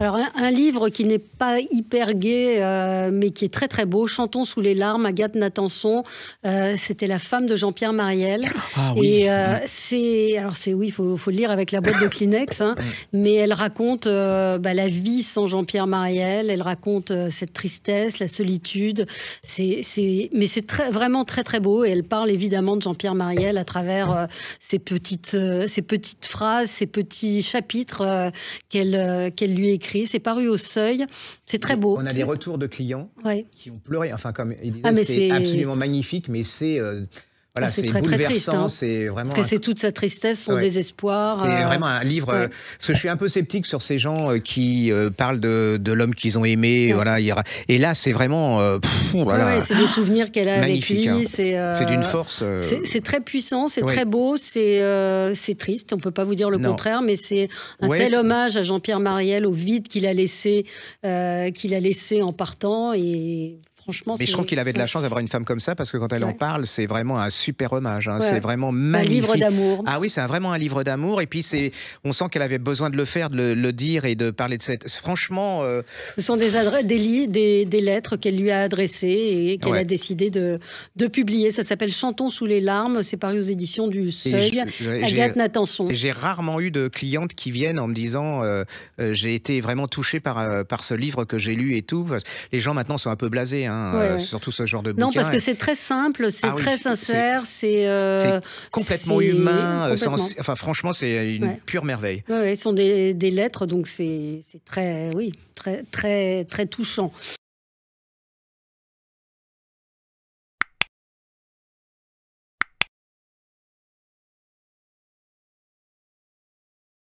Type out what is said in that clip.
Alors, un livre qui n'est pas hyper gai, mais qui est très très beau, Chantons sous les larmes, Agathe Natanson. C'était la femme de Jean-Pierre Marielle. Ah oui. Et oui, il faut le lire avec la boîte de Kleenex, hein, mais elle raconte la vie sans Jean-Pierre Marielle. Elle raconte cette tristesse, la solitude. Mais c'est vraiment très très beau. Et elle parle évidemment de Jean-Pierre Marielle à travers ces petites phrases, ces petits chapitres qu'elle lui écrit. C'est paru au Seuil. C'est très beau. On a des retours de clients qui ont pleuré. Enfin, comme il disait, c'est absolument magnifique, mais c'est voilà, c'est très, bouleversant. très triste, hein. C'est vraiment parce que c'est toute sa tristesse, son désespoir. C'est vraiment un livre. Parce que je suis un peu sceptique sur ces gens qui parlent de l'homme qu'ils ont aimé. Voilà, et là, c'est vraiment. C'est des souvenirs qu'elle a magnifique, avec lui. Hein. C'est d'une force. C'est très puissant, c'est très beau, c'est triste. On peut pas vous dire le contraire, mais c'est un tel hommage à Jean-Pierre Marielle, au vide qu'il a laissé en partant. Et franchement, mais je trouve qu'il avait de la chance d'avoir une femme comme ça, parce que quand elle en parle, c'est vraiment un super hommage. Hein. C'est vraiment magnifique. Un livre d'amour. Ah oui, c'est vraiment un livre d'amour. Et puis on sent qu'elle avait besoin de le faire, de le dire et de parler de cette. Franchement, ce sont des lettres qu'elle lui a adressées et qu'elle a décidé de publier. Ça s'appelle Chantons sous les larmes. C'est paru aux éditions du Seuil. Agathe Natanson. J'ai rarement eu de clientes qui viennent en me disant j'ai été vraiment touchée par ce livre que j'ai lu et tout. Les gens maintenant sont un peu blasés. Hein. Surtout ce genre de bouquin. Non, parce que c'est très simple, c'est très sincère, c'est complètement humain. Enfin, franchement, c'est une pure merveille. Ce sont des lettres, donc c'est très touchant.